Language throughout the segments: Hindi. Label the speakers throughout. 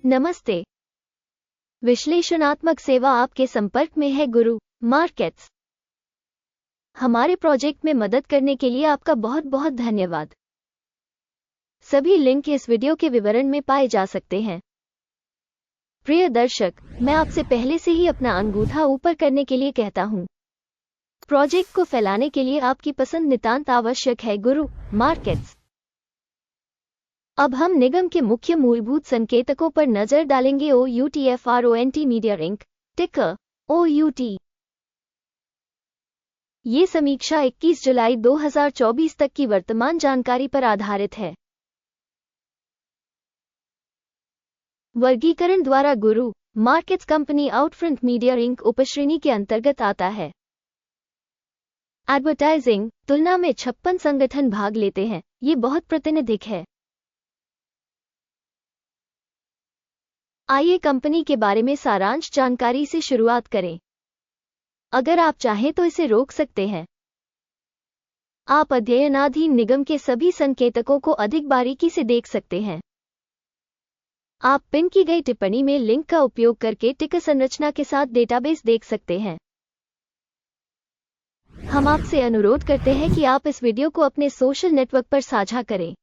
Speaker 1: नमस्ते। विश्लेषणात्मक सेवा आपके संपर्क में है गुरु मार्केट्स। हमारे प्रोजेक्ट में मदद करने के लिए आपका बहुत बहुत धन्यवाद। सभी लिंक इस वीडियो के विवरण में पाए जा सकते हैं। प्रिय दर्शक, मैं आपसे पहले से ही अपना अंगूठा ऊपर करने के लिए कहता हूं। प्रोजेक्ट को फैलाने के लिए आपकी पसंद नितांत आवश्यक है गुरु मार्केट्स। अब हम निगम के मुख्य मूलभूत संकेतकों पर नजर डालेंगे। OUTFRONT मीडिया इंक, टिकर OUT। ये समीक्षा 21 जुलाई 2024 तक की वर्तमान जानकारी पर आधारित है। वर्गीकरण द्वारा Guru markets company Outfront Media Inc उपश्रेणी के अंतर्गत आता है। एडवर्टाइजिंग तुलना में 56 संगठन भाग लेते हैं। ये बहुत प्रातिनिधिक है। आइए कंपनी के बारे में सारांश जानकारी से शुरुआत करें। अगर आप चाहें तो इसे रोक सकते हैं। आप अध्ययनाधीन निगम के सभी संकेतकों को अधिक बारीकी से देख सकते हैं। आप पिन की गई टिप्पणी में लिंक का उपयोग करके टिकर संरचना के साथ डेटाबेस देख सकते हैं। हम आपसे अनुरोध करते हैं कि आप इस वीडियो को अपने सोशल नेटवर्क पर साझा करें।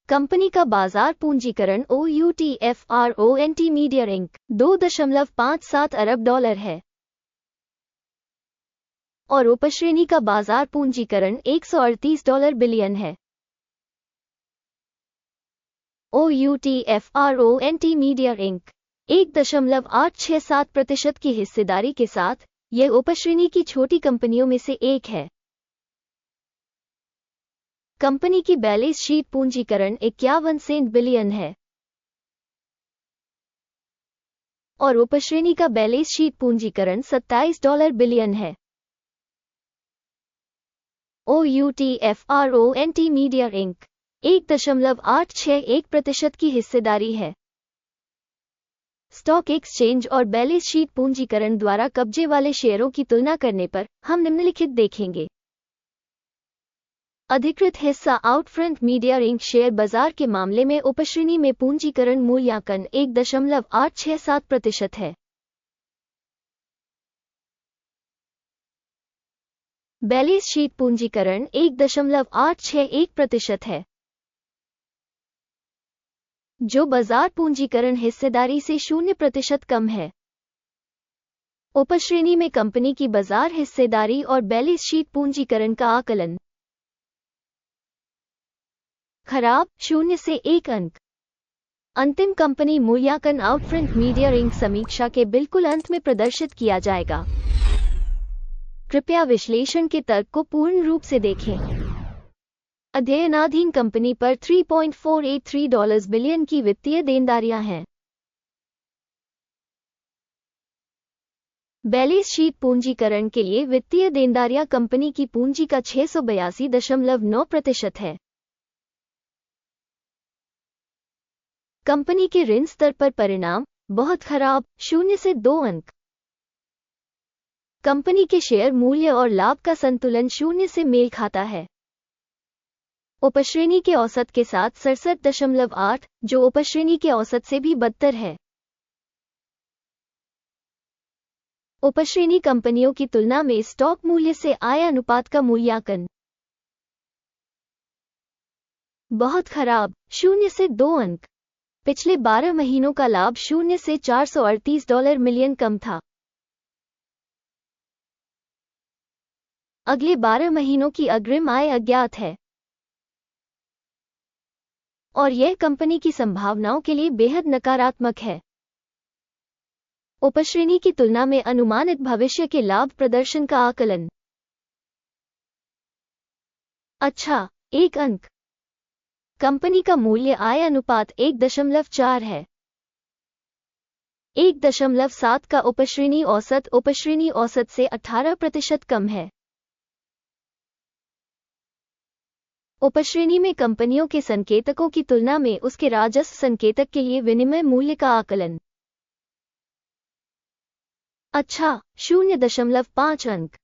Speaker 1: कंपनी का बाजार पूंजीकरण OUTFRONT मीडिया इंक 2.57 अरब डॉलर है और उपश्रेणी का बाजार पूंजीकरण $138 बिलियन है। OUTFRONT मीडिया इंक 1.867% की हिस्सेदारी के साथ यह उपश्रेणी की छोटी कंपनियों में से एक है। कंपनी की बैलेंस शीट पूंजीकरण 51 बिलियन है और उपश्रेणी का बैलेंस शीट पूंजीकरण $27 बिलियन है। OUTFRONT मीडिया इंक 1.861% की हिस्सेदारी है। स्टॉक एक्सचेंज और बैलेंस शीट पूंजीकरण द्वारा कब्जे वाले शेयरों की तुलना करने पर हम निम्नलिखित देखेंगे। अधिकृत हिस्सा आउटफ्रंट मीडिया इंक शेयर बाजार के मामले में उपश्रेणी में पूंजीकरण मूल्यांकन 1.867% है। बैलेंस शीट पूंजीकरण 1.861% है, जो बाजार पूंजीकरण हिस्सेदारी से 0% कम है। उपश्रेणी में कंपनी की बाजार हिस्सेदारी और बैलेंस शीट पूंजीकरण का आकलन खराब 0 से 1 अंक। अंतिम कंपनी मूल्यांकन आउटफ्रंट मीडिया इंक समीक्षा के बिल्कुल अंत में प्रदर्शित किया जाएगा। कृपया विश्लेषण के तर्क को पूर्ण रूप से देखें। अध्ययनाधीन कंपनी पर $3.483 बिलियन की वित्तीय देनदारियां हैं। बैलेंस शीट पूंजीकरण के लिए वित्तीय देनदारियां कंपनी की पूंजी का 682.9% है। कंपनी के ऋण स्तर पर परिणाम बहुत खराब 0 से 2 अंक। कंपनी के शेयर मूल्य और लाभ का संतुलन 0 से मेल खाता है। उपश्रेणी के औसत के साथ 67.8, जो उपश्रेणी के औसत से भी बदतर है। उपश्रेणी कंपनियों की तुलना में स्टॉक मूल्य से आय अनुपात का मूल्यांकन बहुत खराब 0 से 2 अंक। पिछले 12 महीनों का लाभ 0 से $438 मिलियन कम था। अगले 12 महीनों की अग्रिम आय अज्ञात है और यह कंपनी की संभावनाओं के लिए बेहद नकारात्मक है। उपश्रेणी की तुलना में अनुमानित भविष्य के लाभ प्रदर्शन का आकलन अच्छा 1 अंक। कंपनी का मूल्य आय अनुपात 1.4 है। 1.7 का उपश्रेणी औसत से 18% कम है। उपश्रेणी में कंपनियों के संकेतकों की तुलना में उसके राजस्व संकेतक के लिए विनिमय मूल्य का आकलन अच्छा 0.5 अंक।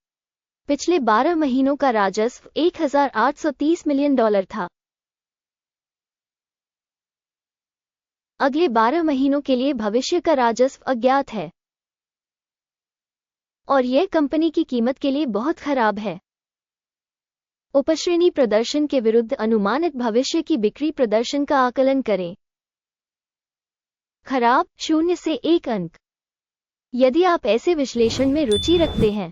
Speaker 1: पिछले 12 महीनों का राजस्व $1,830 मिलियन था। अगले 12 महीनों के लिए भविष्य का राजस्व अज्ञात है और यह कंपनी की कीमत के लिए बहुत खराब है। उपश्रेणी प्रदर्शन के विरुद्ध अनुमानित भविष्य की बिक्री प्रदर्शन का आकलन करें। खराब 0 से 1 अंक। यदि आप ऐसे विश्लेषण में रुचि रखते हैं,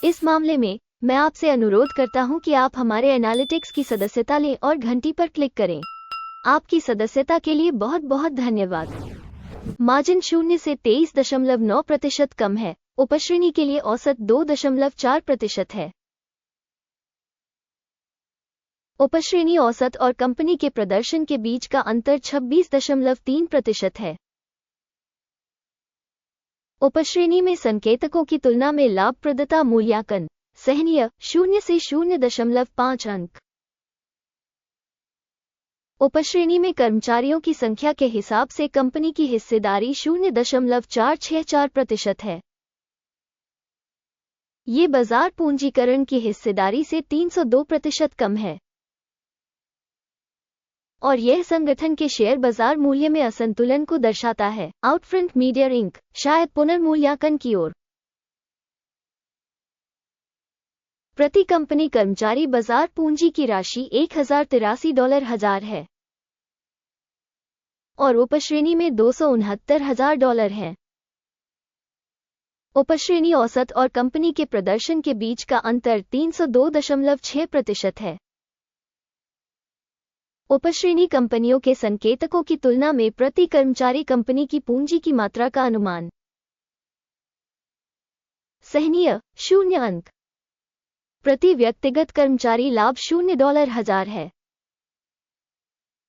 Speaker 1: इस मामले में मैं आपसे अनुरोध करता हूं कि आप हमारे एनालिटिक्स की सदस्यता लें और घंटी पर क्लिक करें। आपकी सदस्यता के लिए बहुत बहुत धन्यवाद। मार्जिन 0 से 23.9% कम है। उपश्रेणी के लिए औसत 2.4% है। उपश्रेणी औसत और कंपनी के प्रदर्शन के बीच का अंतर 26.3% है। उपश्रेणी में संकेतकों की तुलना में लाभप्रदता मूल्यांकन सहनीय 0 से 0.5 अंक। उपश्रेणी में कर्मचारियों की संख्या के हिसाब से कंपनी की हिस्सेदारी 0.464% है। ये बाजार पूंजीकरण की हिस्सेदारी से 302% कम है और यह संगठन के शेयर बाजार मूल्य में असंतुलन को दर्शाता है। आउटफ्रंट मीडिया इंक शायद पुनर्मूल्यांकन की ओर। प्रति कंपनी कर्मचारी बाजार पूंजी की राशि $1083 है और उपश्रेणी में $269,000 है। उपश्रेणी औसत और कंपनी के प्रदर्शन के बीच का अंतर 302.6% है। उपश्रेणी कंपनियों के संकेतकों की तुलना में प्रति कर्मचारी कंपनी की पूंजी की मात्रा का अनुमान सहनीय 0 अंक। प्रति व्यक्तिगत कर्मचारी लाभ $0 है।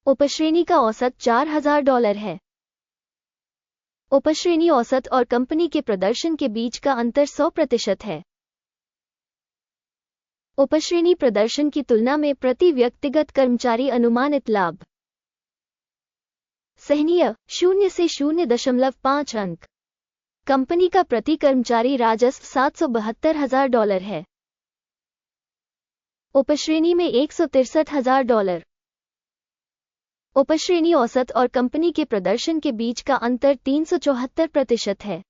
Speaker 1: उपश्रेणी का औसत $4,000 है। उपश्रेणी औसत और कंपनी के प्रदर्शन के बीच का अंतर 100% है। उपश्रेणी प्रदर्शन की तुलना में प्रति व्यक्तिगत कर्मचारी अनुमानित लाभ सहनीय 0 से 0.5 अंक। कंपनी का प्रति कर्मचारी राजस्व $772,000 है। उपश्रेणी में $163,000। उपश्रेणी औसत और कंपनी के प्रदर्शन के बीच का अंतर 374% है।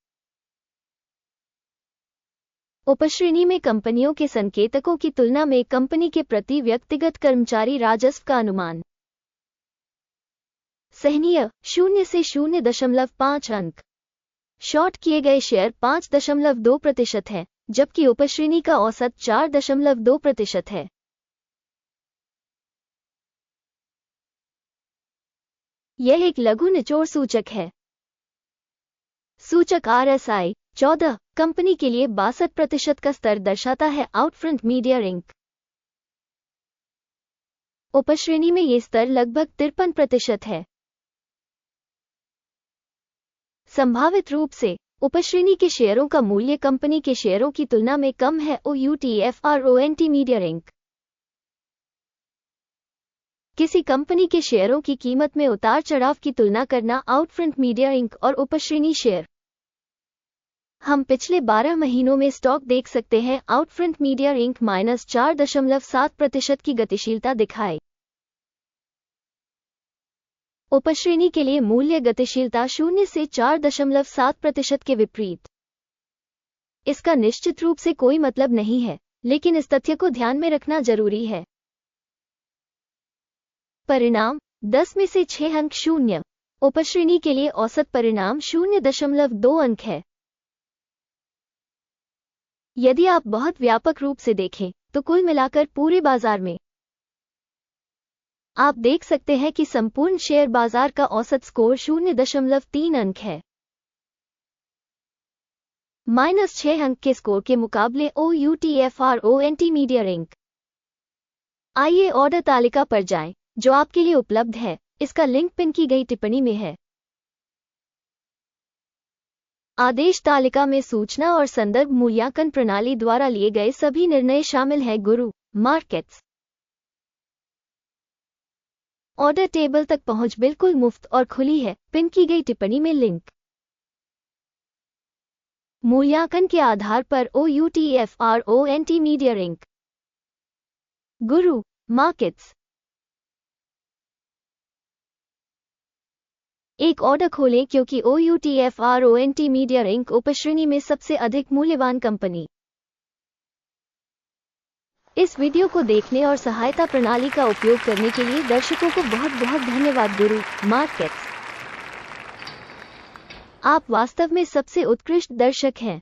Speaker 1: उपश्रेणी में कंपनियों के संकेतकों की तुलना में कंपनी के प्रति व्यक्तिगत कर्मचारी राजस्व का अनुमान सहनीय 0 से 0.5 अंक। शॉर्ट किए गए शेयर 5.2% है, जबकि उपश्रेणी का औसत 4.2% है। यह एक लघु निचोड़ सूचक है। सूचक RSI 14 कंपनी के लिए 62% का स्तर दर्शाता है। आउटफ्रंट मीडिया इंक उपश्रेणी में ये स्तर लगभग 53% है। संभावित रूप से उपश्रेणी के शेयरों का मूल्य कंपनी के शेयरों की तुलना में कम है। OUTFRONT मीडिया इंक किसी कंपनी के शेयरों की कीमत में उतार चढ़ाव की तुलना करना। आउटफ्रंट मीडिया इंक और उपश्रेणी शेयर। हम पिछले 12 महीनों में स्टॉक देख सकते हैं। आउटफ्रंट मीडिया इंक -4.7% की गतिशीलता दिखाए। उपश्रेणी के लिए मूल्य गतिशीलता 0 से 4.7% के विपरीत। इसका निश्चित रूप से कोई मतलब नहीं है, लेकिन इस तथ्य को ध्यान में रखना जरूरी है। परिणाम 10 में से 6 अंक 0। उपश्रेणी के लिए औसत परिणाम 0.2 अंक है। यदि आप बहुत व्यापक रूप से देखें तो कुल मिलाकर पूरे बाजार में आप देख सकते हैं कि संपूर्ण शेयर बाजार का औसत स्कोर 0.3 अंक है। -6 अंक के स्कोर के मुकाबले OUTFRONT मीडिया इंक। आइए ऑर्डर तालिका पर जाएं, जो आपके लिए उपलब्ध है। इसका लिंक पिन की गई टिप्पणी में है। आदेश तालिका में सूचना और संदर्भ मूल्यांकन प्रणाली द्वारा लिए गए सभी निर्णय शामिल हैं। गुरु मार्केट्स ऑर्डर टेबल तक पहुंच बिल्कुल मुफ्त और खुली है। पिन की गई टिप्पणी में लिंक। मूल्यांकन के आधार पर OUTFRONT मीडिया इंक। गुरु मार्केट्स एक ऑर्डर खोलें क्योंकि OUTFRONT मीडिया इंक उपश्रेणी में सबसे अधिक मूल्यवान कंपनी। इस वीडियो को देखने और सहायता प्रणाली का उपयोग करने के लिए दर्शकों को बहुत बहुत धन्यवाद। गुरु मार्केट्स, आप वास्तव में सबसे उत्कृष्ट दर्शक हैं।